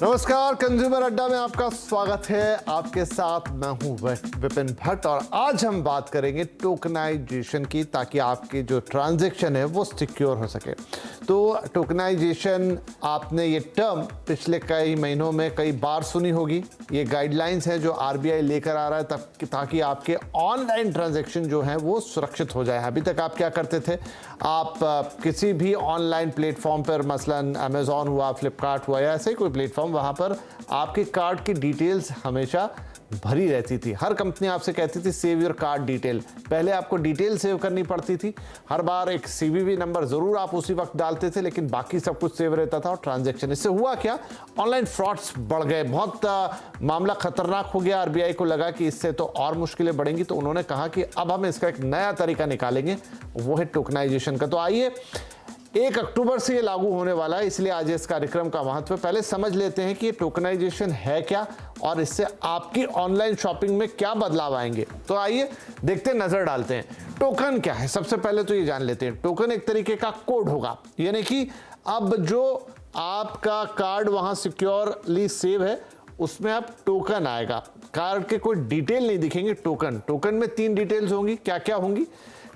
नमस्कार, कंज्यूमर अड्डा में आपका स्वागत है। आपके साथ मैं हूं विपिन भट्ट और आज हम बात करेंगे टोकनाइजेशन की, ताकि आपकी जो ट्रांजैक्शन है वो सिक्योर हो सके। तो टोकनाइजेशन, आपने ये टर्म पिछले कई महीनों में कई बार सुनी होगी। ये गाइडलाइंस है जो आरबीआई लेकर आ रहा है ताकि आपके ऑनलाइन ट्रांजैक्शन जो हैं वो सुरक्षित हो जाए। अभी तक आप क्या करते थे, आप किसी भी ऑनलाइन प्लेटफॉर्म पर, मसलन अमेजॉन हुआ, फ्लिपकार्ट हुआ या ऐसे ही कोई प्लेटफॉर्म, वहां पर आपके कार्ड की डिटेल्स हमेशा भरी रहती थी। हर कंपनी आपसे कहती थी सेव योर कार्ड डिटेल। पहले आपको डिटेल सेव करनी पड़ती थी, हर बार एक सीवीवी नंबर जरूर आप उसी वक्त डालते थे, लेकिन बाकी सब कुछ सेव रहता था और ट्रांजैक्शन। इससे हुआ क्या, ऑनलाइन फ्रॉड्स बढ़ गए, बहुत मामला खतरनाक हो गया। आरबीआई को लगा कि इससे तो और मुश्किलें बढ़ेंगी, तो उन्होंने कहा कि अब हम इसका एक नया तरीका निकालेंगे, वो है टोकनाइजेशन का। तो आइए, 1 अक्टूबर से ये लागू होने वाला है, इसलिए आज इस कार्यक्रम का महत्व। पहले समझ लेते हैं कि ये टोकनाइजेशन है क्या और इससे आपकी ऑनलाइन शॉपिंग में क्या बदलाव आएंगे। तो आइए देखते हैं, नजर डालते हैं। टोकन क्या है, सबसे पहले तो ये जान लेते हैं। टोकन एक तरीके का कोड होगा, यानी कि अब जो आपका कार्ड वहां सिक्योरली सेव है उसमें अब टोकन आएगा। कार्ड के कोई डिटेल नहीं दिखेंगे, टोकन में 3 डिटेल्स होंगी। क्या क्या होंगी?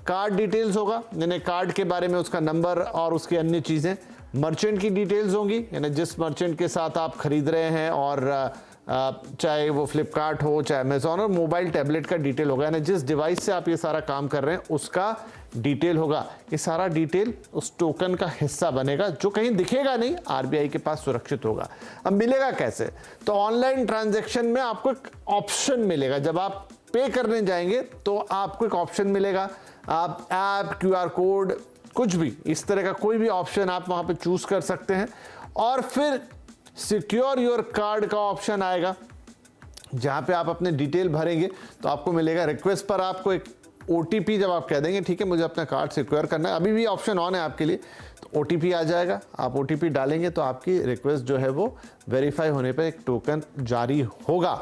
कार्ड डिटेल्स होगा, यानी कार्ड के बारे में उसका नंबर और उसकी अन्य चीज़ें। मर्चेंट की डिटेल्स होंगी, यानी जिस मर्चेंट के साथ आप खरीद रहे हैं, और चाहे वो फ्लिपकार्ट हो चाहे अमेजॉन, और मोबाइल टैबलेट का डिटेल होगा, यानी जिस डिवाइस से आप ये सारा काम कर रहे हैं उसका डिटेल होगा। ये सारा डिटेल उस टोकन का हिस्सा बनेगा, जो कहीं दिखेगा नहीं, आरबीआई के पास सुरक्षित होगा। अब मिलेगा कैसे? तो ऑनलाइन ट्रांजैक्शन में आपको एक ऑप्शन मिलेगा। जब आप पे करने जाएंगे तो आपको एक ऑप्शन मिलेगा, आप ऐप, क्यूआर कोड, कुछ भी इस तरह का कोई भी ऑप्शन आप वहां पे चूज कर सकते हैं। और फिर सिक्योर योर कार्ड का ऑप्शन आएगा, जहां पे आप अपने डिटेल भरेंगे तो आपको मिलेगा, रिक्वेस्ट पर आपको एक ओटीपी, जब आप कह देंगे ठीक है मुझे अपना कार्ड सिक्योर करना है, अभी भी ऑप्शन ऑन है आपके लिए, तो ओटीपी आ जाएगा। आप ओटीपी डालेंगे तो आपकी रिक्वेस्ट जो है वो वेरीफाई होने पर एक टोकन जारी होगा।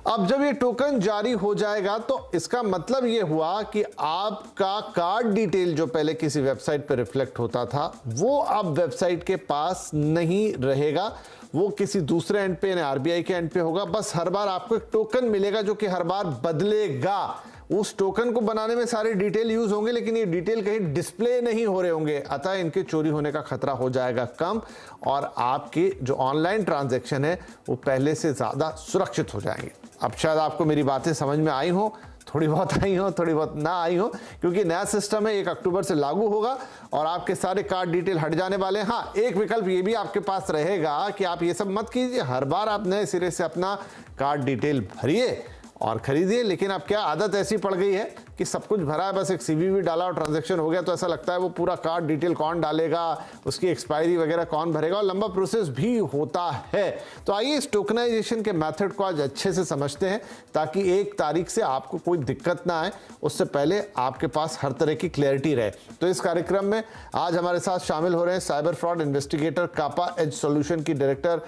अब जब ये टोकन जारी हो जाएगा तो इसका मतलब ये हुआ कि आपका कार्ड डिटेल जो पहले किसी वेबसाइट पर रिफ्लेक्ट होता था, वो अब वेबसाइट के पास नहीं रहेगा, वो किसी दूसरे एंड पे, आरबीआई के एंड पे होगा। बस हर बार आपको एक टोकन मिलेगा जो कि हर बार बदलेगा। उस टोकन को बनाने में सारे डिटेल यूज होंगे, लेकिन ये डिटेल कहीं डिस्प्ले नहीं हो रहे होंगे, अतः इनके चोरी होने का खतरा हो जाएगा कम, और आपके जो ऑनलाइन ट्रांजैक्शन है वो पहले से ज्यादा सुरक्षित हो जाएंगे। अब शायद आपको मेरी बातें समझ में आई हो, थोड़ी बहुत आई हो, थोड़ी बहुत ना आई हो, क्योंकि नया सिस्टम है, 1 अक्टूबर से लागू होगा और आपके सारे कार्ड डिटेल हट जाने वाले हैं। हाँ, एक विकल्प ये भी आपके पास रहेगा कि आप ये सब मत कीजिए, हर बार आप नए सिरे से अपना कार्ड डिटेल भरिए और खरीदिए। लेकिन अब क्या आदत ऐसी पड़ गई है कि सब कुछ भरा है, बस एक सीवीवी डाला और ट्रांजैक्शन हो गया, तो ऐसा लगता है वो पूरा कार्ड डिटेल कौन डालेगा, उसकी एक्सपायरी वगैरह कौन भरेगा, और लंबा प्रोसेस भी होता है। तो आइए इस टोकनाइजेशन के मेथड को आज अच्छे से समझते हैं, ताकि 1 तारीख से आपको कोई दिक्कत ना आए, उससे पहले आपके पास हर तरह की क्लैरिटी रहे। तो इस कार्यक्रम में आज हमारे साथ शामिल हो रहे हैं cyber fraud investigator Kapa edge solution की director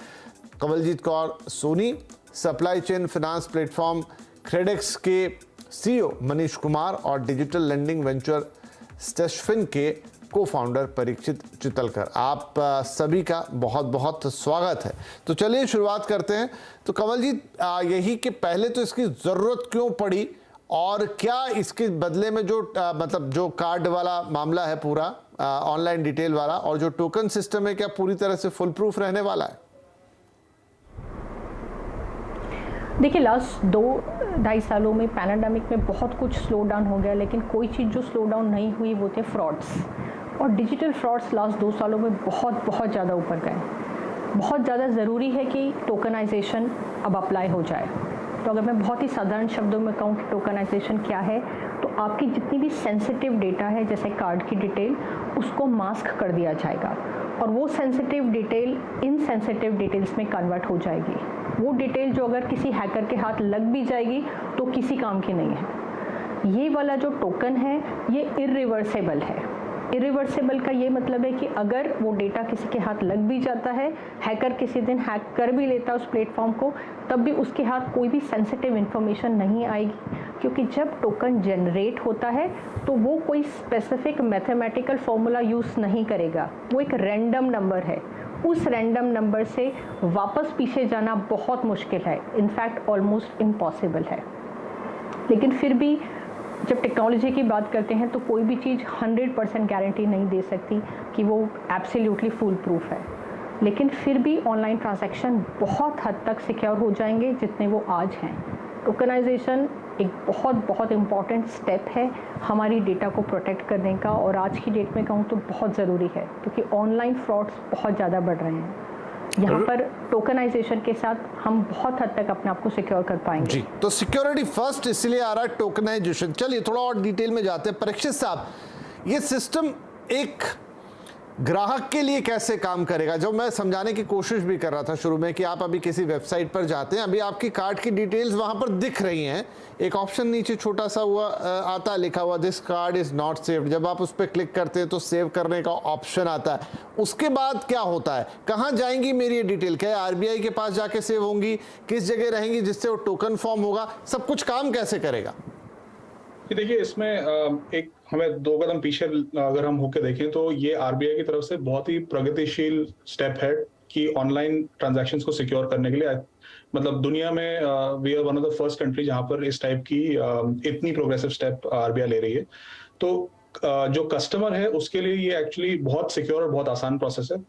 Kawaljeet Kaur Soni, supply chain finance platform Credex के सीईओ मनीष कुमार, और डिजिटल लेंडिंग वेंचर स्टेशफिन के को-फाउंडर परीक्षित चितलकर। आप सभी का बहुत बहुत स्वागत है। तो चलिए शुरुआत करते हैं। तो कवलजीत, यही कि पहले तो इसकी ज़रूरत क्यों पड़ी, और क्या इसके बदले में जो मतलब जो कार्ड वाला मामला है पूरा ऑनलाइन डिटेल वाला, और जो टोकन सिस्टम है, क्या पूरी तरह से फुल प्रूफ रहने वाला है? देखिए, लास्ट 2-2.5 सालों में पैंडेमिक में बहुत कुछ स्लो डाउन हो गया, लेकिन कोई चीज़ जो स्लो डाउन नहीं हुई वो थे फ्रॉड्स। और डिजिटल फ्रॉड्स लास्ट 2 सालों में बहुत ज़्यादा ऊपर गए। बहुत ज़्यादा ज़रूरी है कि टोकनाइजेशन अब अप्लाई हो जाए। तो अगर मैं बहुत ही साधारण शब्दों में कहूँ कि टोकनाइजेशन क्या है, तो आपकी जितनी भी सेंसिटिव डेटा है, जैसे कार्ड की डिटेल, उसको मास्क कर दिया जाएगा, और वो सेंसिटिव डिटेल इनसेंसिटिव डिटेल्स में कन्वर्ट हो जाएगी। वो डिटेल जो अगर किसी हैकर के हाथ लग भी जाएगी तो किसी काम की नहीं है। ये वाला जो टोकन है ये इरिवर्सेबल है। इरिवर्सेबल का ये मतलब है कि अगर वो डेटा किसी के हाथ लग भी जाता है, हैकर किसी दिन हैक कर भी लेता है उस प्लेटफॉर्म को, तब भी उसके हाथ कोई भी सेंसिटिव इन्फॉर्मेशन नहीं आएगी, क्योंकि जब टोकन जनरेट होता है तो वो कोई स्पेसिफिक मैथमेटिकल फॉर्मूला यूज़ नहीं करेगा, वो एक रैंडम नंबर है। उस रैंडम नंबर से वापस पीछे जाना बहुत मुश्किल है, इनफैक्ट ऑलमोस्ट इम्पॉसिबल है। लेकिन फिर भी जब टेक्नोलॉजी की बात करते हैं तो कोई भी चीज़ 100% गारंटी नहीं दे सकती कि वो एब्सोल्युटली फुल प्रूफ है, लेकिन फिर भी ऑनलाइन ट्रांजैक्शन बहुत हद तक सिक्योर हो जाएंगे जितने वो आज हैं। टोकनाइजेशन एक बहुत इम्पॉर्टेंट स्टेप है हमारी डेटा को प्रोटेक्ट करने का, और आज की डेट में कहूँ तो बहुत ज़रूरी है क्योंकि ऑनलाइन फ्रॉड्स बहुत ज़्यादा बढ़ रहे हैं। यहाँ पर टोकनाइजेशन के साथ हम बहुत हद तक अपने आप को सिक्योर कर पाएंगे। जी, तो सिक्योरिटी फर्स्ट इसलिए आ रहा है टोकनाइजेशन। चलिए थोड़ा और डिटेल में जाते हैं। परीक्षित साहब, ये सिस्टम एक ग्राहक के लिए कैसे काम करेगा? जो मैं समझाने की कोशिश भी कर रहा था शुरू में कि आप अभी किसी वेबसाइट पर जाते हैं, अभी आपकी कार्ड की डिटेल्स वहां पर दिख रही हैं, एक ऑप्शन नीचे छोटा सा हुआ आता है लिखा हुआ this card is not saved. जब आप उस पर क्लिक करते हैं तो सेव करने का ऑप्शन आता है। उसके बाद क्या होता है? कहाँ जाएंगी मेरी ये डिटेल? क्या आरबीआई के पास जाके सेव होंगी? किस जगह रहेंगी जिससे वो टोकन फॉर्म होगा? सब कुछ काम कैसे करेगा? देखिए, इसमें एक हमें 2 कदम पीछे अगर हम होके देखें तो ये आरबीआई की तरफ से बहुत ही प्रगतिशील स्टेप है कि ऑनलाइन ट्रांजैक्शंस को सिक्योर करने के लिए, मतलब दुनिया में we are one of the first country जहां पर इस टाइप की इतनी प्रोग्रेसिव स्टेप आरबीआई ले रही है। तो जो कस्टमर है उसके लिए ये एक्चुअली बहुत सिक्योर और बहुत आसान प्रोसेस है।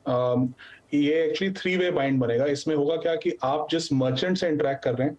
ये एक्चुअली 3 वे बाइंड बनेगा। इसमें होगा क्या कि आप जिस मर्चेंट से इंटरेक्ट कर रहे हैं,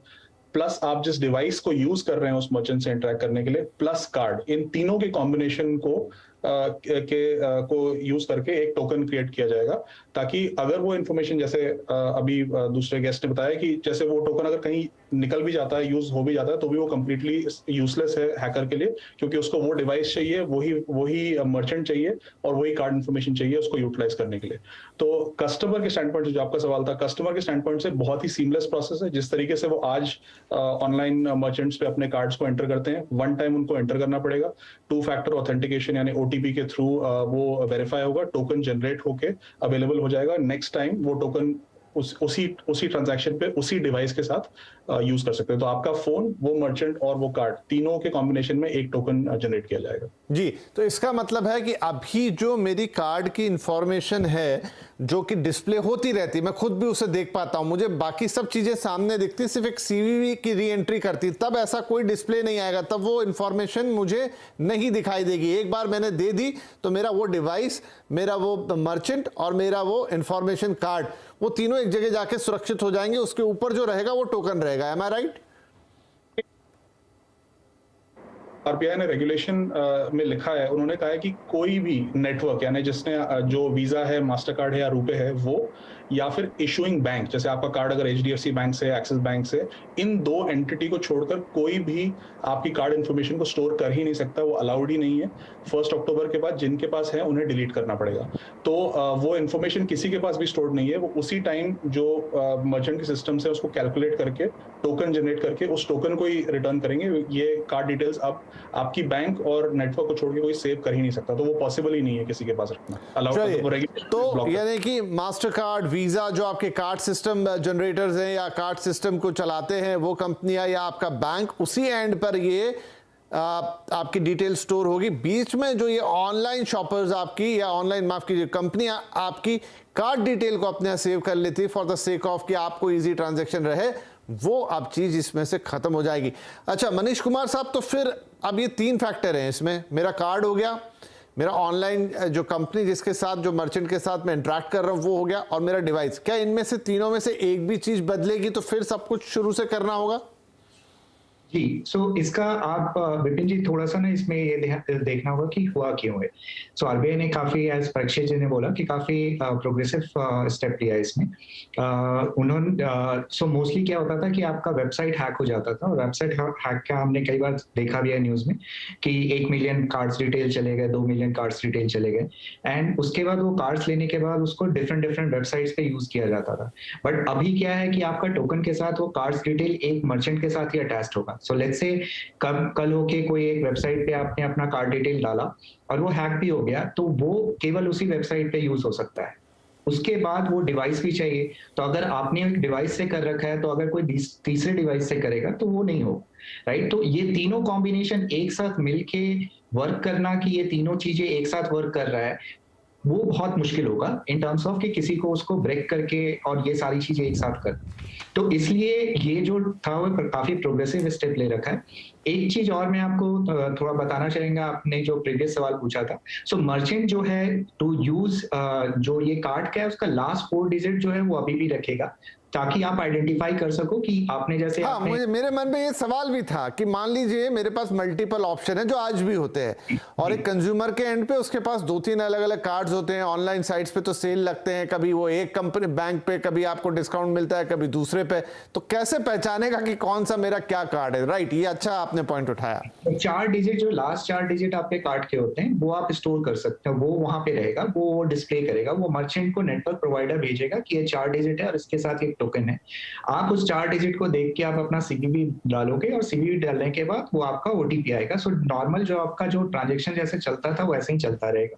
प्लस आप जिस डिवाइस को यूज कर रहे हैं उस मर्चेंट से इंटरेक्ट करने के लिए, प्लस कार्ड, इन तीनों के कॉम्बिनेशन को यूज करके एक टोकन क्रिएट किया जाएगा, ताकि अगर वो इन्फॉर्मेशन, जैसे अभी दूसरे गेस्ट ने बताया कि जैसे वो टोकन अगर कहीं निकल भी जाता है, यूज हो भी जाता है, तो भी वो कंप्लीटली यूजलेस है हैकर के लिए, क्योंकि उसको वो डिवाइस चाहिए, वही मर्चेंट चाहिए और वही कार्ड इन्फॉर्मेशन चाहिए उसको यूटिलाइज करने के लिए। तो कस्टमर के स्टैंड पॉइंट से, जो आपका सवाल था, कस्टमर के स्टैंड पॉइंट से बहुत ही सीमलेस प्रोसेस है। जिस तरीके से वो आज ऑनलाइन मर्चेंट्स पे अपने कार्ड्स को एंटर करते हैं, वन टाइम उनको एंटर करना पड़ेगा, 2 फैक्टर ऑथेंटिकेशन यानी ओटीपी के थ्रू वो वेरीफाई होगा, टोकन जनरेट होके अवेलेबल हो जाएगा। नेक्स्ट टाइम वो टोकन उसी ट्रांजैक्शन पे उसी डिवाइस के साथ यूज कर सकते हैं। तो आपका फोन, वो मर्चेंट और वो कार्ड, तीनों के कॉम्बिनेशन में एक टोकन जनरेट किया जाएगा। जी, तो इसका मतलब है कि अभी जो मेरी कार्ड की इंफॉर्मेशन है जो कि डिस्प्ले होती रहती, मैं खुद भी उसे देख पाता हूं, मुझे बाकी सब चीजें सामने दिखती, सिर्फ एक सीवीवी की री एंट्री करती, तब ऐसा कोई डिस्प्ले नहीं आएगा, तब वो इंफॉर्मेशन मुझे नहीं दिखाई देगी। एक बार मैंने दे दी तो मेरा वो डिवाइस, मेरा वो मर्चेंट और मेरा वो इंफॉर्मेशन कार्ड, वो तीनों एक जगह जाके सुरक्षित हो जाएंगे। उसके ऊपर जो रहेगा वो टोकन रहेगा। एम आई राइट? आरबीआई ने रेगुलेशन में लिखा है, उन्होंने कहा है कि कोई भी नेटवर्क, यानी जिसने जो वीजा है, मास्टर कार्ड है या रुपए है, वो या फिर इशूइंग बैंक, जैसे आपका कार्ड अगर एचडीएफसी बैंक से, एक्सिस बैंक से, इन 2 एंटिटी को छोड़कर कोई भी आपकी कार्ड इंफॉर्मेशन को स्टोर कर ही नहीं सकता, वो अलाउड ही नहीं है। 1 अक्टूबर के बाद जिनके पास है उन्हें डिलीट करना पड़ेगा। तो वो इंफॉर्मेशन किसी के पास भी स्टोर नहीं है, वो उसी टाइम जो मर्चेंट के सिस्टम से उसको कैलकुलेट करके टोकन जनरेट करके उस टोकन को ही रिटर्न करेंगे। ये कार्ड डिटेल्स अब आपकी बैंक और नेटवर्क को छोड़ के कोई सेव कर ही नहीं सकता, तो वो पॉसिबल ही नहीं है किसी के पास रखना। तो यानी कि मास्टर कार्ड, वीजा, जो आपके कार्ड सिस्टम जनरेटर्स हैं या कार्ड सिस्टम को चलाते हैं वो कंपनियां या आपका बैंक, उसी एंड पर ये आपकी डिटेल स्टोर होगी। बीच में जो ये ऑनलाइन शॉपर्स आपकी, या ऑनलाइन माफ कीजिए कंपनियां आपकी कार्ड डिटेल को अपने सेव कर लेती फॉर द सेक ऑफ कि आपको इजी ट्रांजैक्शन रहे, वो अब चीज इसमें से खत्म हो जाएगी। अच्छा मनीष कुमार साहब, तो फिर अब ये 3 फैक्टर हैं इसमें, मेरा कार्ड हो गया, मेरा ऑनलाइन जो कंपनी जिसके साथ, जो मर्चेंट के साथ मैं इंटरेक्ट कर रहा हूं वो हो गया, और मेरा डिवाइस। क्या इनमें से तीनों में से एक भी चीज बदलेगी तो फिर सब कुछ शुरू से करना होगा? जी, सो इसका आप विपिन जी थोड़ा सा ना इसमें ये देखना होगा कि हुआ क्यों है। सो आरबीआई ने काफी, एज परीक्षित जी ने बोला, कि काफी प्रोग्रेसिव स्टेप लिया इसमें। उन्होंने सो मोस्टली क्या होता था कि आपका वेबसाइट हैक हो जाता था, और वेबसाइट हैक का हमने कई बार देखा भी है न्यूज में कि 1 मिलियन कार्ड्स डिटेल चले गए, 2 मिलियन कार्ड्स डिटेल चले गए, एंड उसके बाद वो कार्ड्स लेने के बाद उसको डिफरेंट वेबसाइट्स पे यूज किया जाता था। बट अभी क्या है कि आपका टोकन के साथ वो कार्ड्स डिटेल एक मर्चेंट के साथ ही अटैच्ड होगा। सो लेट्स से कल होके कोई एक वेबसाइट पे आपने अपना कार्ड डिटेल डाला और वो हैक भी हो गया, तो वो केवल उसी वेबसाइट पे यूज हो सकता है। उसके बाद वो डिवाइस भी चाहिए, तो अगर आपने एक डिवाइस से कर रखा है तो अगर कोई तीसरे डिवाइस से करेगा तो वो नहीं होगा, राइट? तो ये तीनों कॉम्बिनेशन एक साथ मिलके वर्क करना, कि ये तीनों चीजें एक साथ वर्क कर रहा है, वो बहुत मुश्किल होगा इन टर्म्स ऑफ कि किसी को उसको ब्रेक करके और ये सारी चीजें एक साथ कर। तो इसलिए ये जो था वो काफी प्रोग्रेसिव स्टेप ले रखा है। एक चीज और मैं आपको थोड़ा बताना चाहूंगा, आपने जो प्रीवियस सवाल पूछा था, सो मर्चेंट जो है टू यूज जो ये कार्ड का है उसका लास्ट 4 डिजिट जो है वो अभी भी रखेगा, ताकि आप आइडेंटिफाई कर सको कि आपने जैसे हाँ, मुझे मेरे मन में ये सवाल भी था कि मान लीजिए मेरे पास मल्टीपल ऑप्शन है जो आज भी होते हैं, और एक कंज्यूमर के एंड पे उसके पास 2-3 अलग अलग कार्ड्स होते हैं। ऑनलाइन साइट्स पे तो सेल लगते हैं, कभी वो एक कंपनी बैंक पे, कभी आपको डिस्काउंट मिलता है, कभी दूसरे पे, तो कैसे पहचानेगा कि कौन सा मेरा क्या कार्ड है? राइट, ये अच्छा आपने पॉइंट उठाया। 4 डिजिट जो लास्ट 4 डिजिट आपके कार्ड के होते हैं वो आप स्टोर कर सकते हैं, वो वहां पे रहेगा, वो डिस्प्ले करेगा, वो मर्चेंट को नेटवर्क प्रोवाइडर भेजेगा कि ये 4 डिजिट है और इसके साथ एक टोकन है। आप उस 4 डिजिट को देख के आप अपना सीवीवी डालोगे और सीवीवी डालने के बाद वो आपका ओटीपी आएगा। सो नॉर्मल जो आपका जो ट्रांजैक्शन जैसे चलता था वैसे ही चलता रहेगा।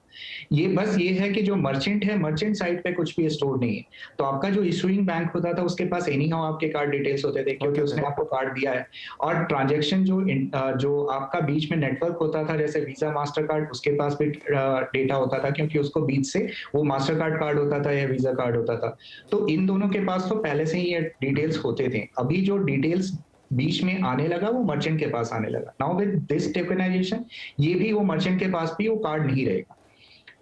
ये बस ये है कि जो मर्चेंट है, मर्चेंट साइड पे कुछ भी स्टोर नहीं है। तो आपका जो इशूइंग बैंक होता था उसके पास एनी हाउ आपके कार्ड डिटेल्स होते थे, क्योंकि उसने आपको कार्ड दिया है। और ट्रांजैक्शन जो आपका बीच में नेटवर्क होता था, जैसे वीजा मास्टर कार्ड, उसके पास भी डेटा होता था, क्योंकि उसको बीच से वो मास्टर कार्ड होता था या वीजा कार्ड होता था। तो इन दोनों के पास तो पहले से ही ये डिटेल्स होते थे। अभी जो डिटेल्स बीच में आने लगा वो मर्चेंट के पास आने लगा। नाउ विद दिस टोकनाइजेशन ये भी वो मर्चेंट के पास भी वो कार्ड नहीं रहेगा।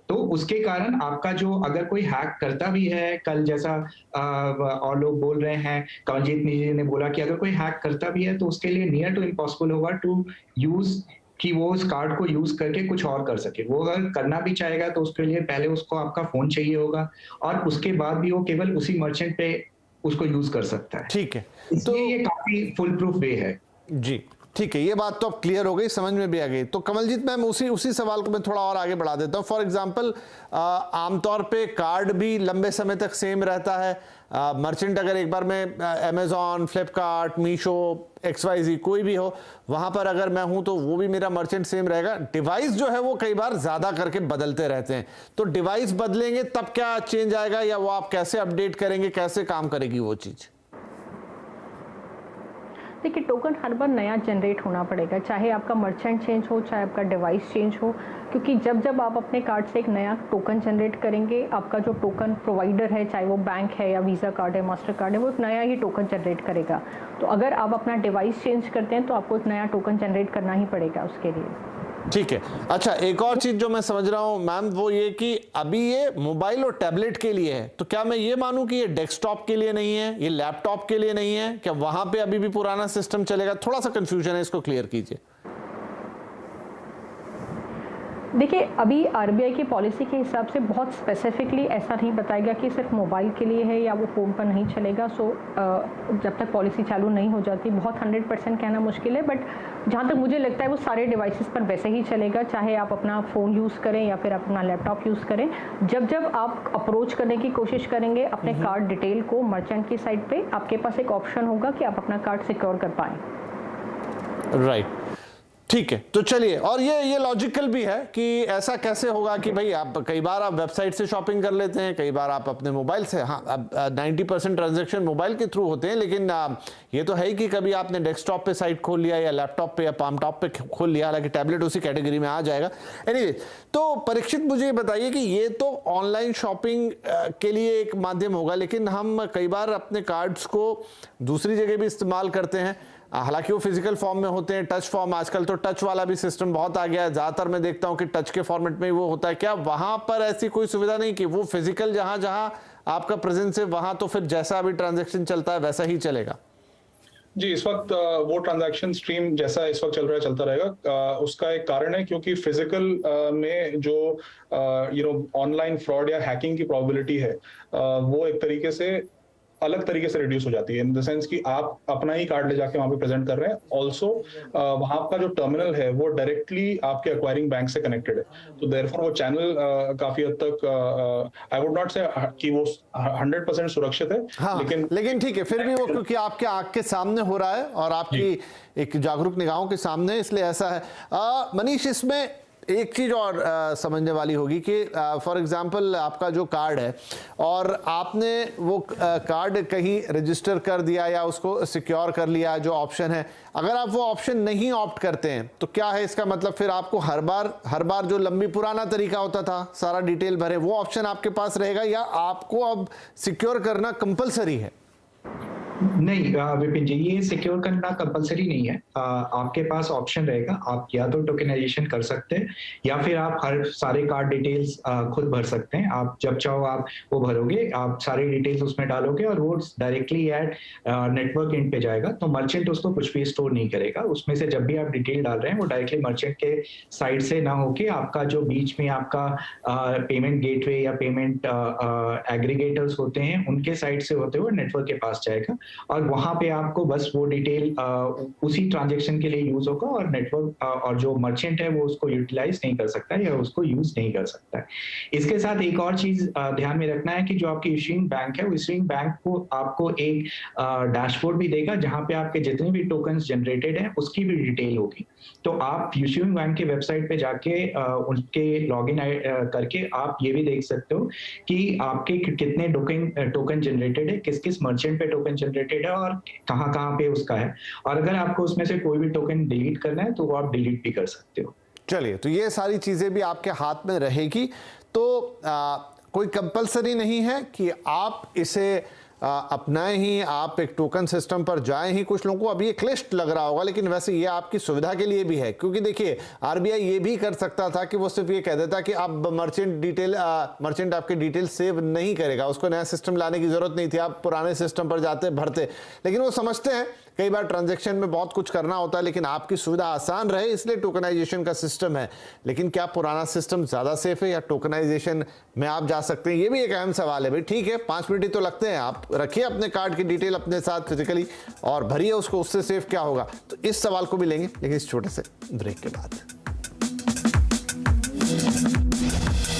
तो उसके कारण आपका जो अगर कोई हैक करता भी है, कल जैसा और लोग बोल रहे हैं, कमलजीत जी ने बोला कि अगर कोई हैक करता भी है तो उसके लिए नियर टू इम्पॉसिबल होगा टू यूज कि वो उस कार्ड को यूज करके कुछ और कर सके। वो अगर करना भी चाहेगा तो उसके लिए पहले उसको आपका फोन चाहिए होगा, और उसके बाद भी वो केवल उसी मर्चेंट पे उसको यूज कर सकता है। ठीक है, तो ये काफी फुल प्रूफ वे है जी। ठीक है, ये बात तो अब क्लियर हो गई, समझ में भी आ गई। तो कमलजीत मैम, उसी सवाल को मैं थोड़ा और आगे बढ़ा देता हूँ। फॉर एग्जांपल, आमतौर पे कार्ड भी लंबे समय तक सेम रहता है। मर्चेंट अगर एक बार मैं अमेजॉन, फ्लिपकार्ट, मीशो, XYZ कोई भी हो, वहां पर अगर मैं हूं तो वो भी मेरा मर्चेंट सेम रहेगा। डिवाइस जो है वो कई बार ज्यादा करके बदलते रहते हैं, तो डिवाइस बदलेंगे तब क्या चेंज आएगा, या वो आप कैसे अपडेट करेंगे, कैसे काम करेगी वो चीज? देखिए, टोकन हर बार नया जनरेट होना पड़ेगा, चाहे आपका मर्चेंट चेंज हो, चाहे आपका डिवाइस चेंज हो, क्योंकि जब आप अपने कार्ड से एक नया टोकन जनरेट करेंगे, आपका जो टोकन प्रोवाइडर है, चाहे वो बैंक है या वीज़ा कार्ड है, मास्टर कार्ड है, वो एक नया ही टोकन जनरेट करेगा। तो अगर आप अपना डिवाइस चेंज करते हैं तो आपको एक नया टोकन जनरेट करना ही पड़ेगा उसके लिए। ठीक है। अच्छा, एक और चीज जो मैं समझ रहा हूं मैम, वो ये कि अभी ये मोबाइल और टैबलेट के लिए है, तो क्या मैं ये मानूं कि ये डेस्कटॉप के लिए नहीं है, ये लैपटॉप के लिए नहीं है? क्या वहां पे अभी भी पुराना सिस्टम चलेगा? थोड़ा सा कंफ्यूजन है, इसको क्लियर कीजिए। देखिए, अभी आरबीआई की पॉलिसी के हिसाब से बहुत स्पेसिफिकली ऐसा नहीं बताएगा कि सिर्फ मोबाइल के लिए है या वो फ़ोन पर नहीं चलेगा। सो जब तक पॉलिसी चालू नहीं हो जाती, बहुत 100% कहना मुश्किल है, बट जहाँ तक मुझे लगता है वो सारे डिवाइसेस पर वैसे ही चलेगा, चाहे आप अपना फ़ोन यूज़ करें या फिर अपना लैपटॉप यूज़ करें। जब आप अप्रोच करने की कोशिश करेंगे अपने कार्ड डिटेल को मर्चेंट की साइट पे, आपके पास एक ऑप्शन होगा कि आप अपना कार्ड सिक्योर कर पाएँ। राइट, ठीक है। तो चलिए, और ये लॉजिकल भी है कि ऐसा कैसे होगा कि भाई आप कई बार आप वेबसाइट से शॉपिंग कर लेते हैं, कई बार आप अपने मोबाइल से, हाँ, अब 90% ट्रांजैक्शन मोबाइल के थ्रू होते हैं, लेकिन ये तो है ही कि कभी आपने डेस्कटॉप पे साइट खोल लिया या लैपटॉप पे या पाम टॉप पे खोल लिया, हालांकि टैबलेट उसी कैटेगरी में आ जाएगा। एनीवे, तो परीक्षित मुझे ये बताइए कि ये तो ऑनलाइन शॉपिंग के लिए एक माध्यम होगा, लेकिन हम कई बार अपने कार्ड्स को दूसरी जगह भी इस्तेमाल करते हैं, हालांकि वो फिजिकल फॉर्म में होते हैं, टच फॉर्म। आजकल तो टच वाला भी सिस्टम बहुत आ गया है, ज्यादातर मैं देखता हूं कि टच के फॉर्मेट में ही वो होता है। क्या वहां पर ऐसी कोई सुविधा नहीं कि वो फिजिकल जहां जहां आपका प्रेजेंस है वहां तो फिर जैसा अभी ट्रांजैक्शन चलता है वैसा ही चलेगा? जी, इस वक्त वो ट्रांजैक्शन स्ट्रीम जैसा इस वक्त चल रहा है चलता रहेगा। उसका एक कारण है क्योंकि फिजिकल में जो ऑनलाइन फ्रॉड या हैकिंग की प्रोबेबिलिटी है, वो एक तरीके से अलग तरीके से रिड्यूस हो जाती है, इन द सेंस कि आप अपना ही कार्ड ले जाके वहां पे प्रेजेंट कर रहे हैं। ऑल्सो वहां का जो टर्मिनल है वो डायरेक्टली आपके एक्वायरिंग बैंक से कनेक्टेड है, तो देयरफॉर वो चैनल काफी हद तक आई वुड नॉट से कि वो 100% सुरक्षित है। हाँ, लेकिन ठीक है, फिर भी वो क्योंकि आपके आंख के सामने हो रहा है और आपकी एक जागरूक निगाहों के सामने, इसलिए ऐसा है। मनीष, इसमें एक चीज़ और समझने वाली होगी कि फॉर एग्जांपल आपका जो कार्ड है और आपने वो कार्ड कहीं रजिस्टर कर दिया या उसको सिक्योर कर लिया, जो ऑप्शन है, अगर आप वो ऑप्शन नहीं ऑप्ट करते हैं तो क्या है इसका मतलब? फिर आपको हर बार जो लंबी पुराना तरीका होता था सारा डिटेल भरे, वो ऑप्शन आपके पास रहेगा या आपको अब सिक्योर करना कंपलसरी है? नहीं विपिन जी, ये सिक्योर करना कंपलसरी नहीं है। आपके पास ऑप्शन रहेगा, आप या तो टोकनाइजेशन कर सकते हैं या फिर आप हर सारे कार्ड डिटेल्स खुद भर सकते हैं। आप जब चाहो आप वो भरोगे, आप सारी डिटेल्स उसमें डालोगे और वो डायरेक्टली एट नेटवर्क एंड पे जाएगा, तो मर्चेंट उसको कुछ भी स्टोर नहीं करेगा। उसमें से जब भी आप डिटेल डाल रहे हैं वो डायरेक्टली मर्चेंट के साइड से ना होके आपका जो बीच में आपका पेमेंट गेटवे या पेमेंट एग्रीगेटर्स होते हैं उनके साइड से होते हुए नेटवर्क के पास जाएगा और वहां पे आपको बस वो डिटेल उसी ट्रांजैक्शन के लिए यूज होगा और नेटवर्क और जो मर्चेंट है वो उसको यूटिलाइज नहीं कर सकता है या उसको यूज नहीं कर सकता है। इसके साथ एक और चीज ध्यान में रखना है कि जो आपकी इश्यूइंग बैंक है, वो इश्यूइंग बैंक को आपको एक डैशबोर्ड भी देगा जहां पे आपके जितने भी टोकन्स जनरेटेड हैं उसकी भी डिटेल होगी। तो आप इश्यूइंग बैंक की वेबसाइट पे जाके उनके लॉगिन करके आप ये भी देख सकते हो कि आपके कितने टोकन जनरेटेड है, किस किस मर्चेंट पे टोकन जनरेटेड है और कहां पे उसका है। और अगर आपको उसमें से कोई भी टोकन डिलीट करना है तो वो आप डिलीट भी कर सकते हो। चलिए, तो ये सारी चीज़ें भी आपके हाथ में रहेगी। तो कोई कंपलसरी नहीं है कि आप इसे अपनाएं ही, आप एक टोकन सिस्टम पर जाएं ही। कुछ लोगों को अभी ये क्लिष्ट लग रहा होगा, लेकिन वैसे ये आपकी सुविधा के लिए भी है, क्योंकि देखिए आरबीआई ये भी कर सकता था कि वो सिर्फ ये कह देता कि आप मर्चेंट आपके डिटेल सेव नहीं करेगा, उसको नया सिस्टम लाने की जरूरत नहीं थी, आप पुराने सिस्टम पर जाते भरते। लेकिन वो समझते हैं कई बार ट्रांजैक्शन में बहुत कुछ करना होता है, लेकिन आपकी सुविधा आसान रहे इसलिए टोकनाइजेशन का सिस्टम है। लेकिन क्या पुराना सिस्टम ज़्यादा सेफ है या टोकनाइजेशन में आप जा सकते हैं? ये भी एक अहम सवाल है भाई। ठीक है, 5 मिनट ही तो लगते हैं, आप रखिए अपने कार्ड की डिटेल अपने साथ फिजिकली और भरिए उसको, उससे सेफ क्या होगा? तो इस सवाल को भी लेंगे लेकिन इस छोटे से ब्रेक के बाद।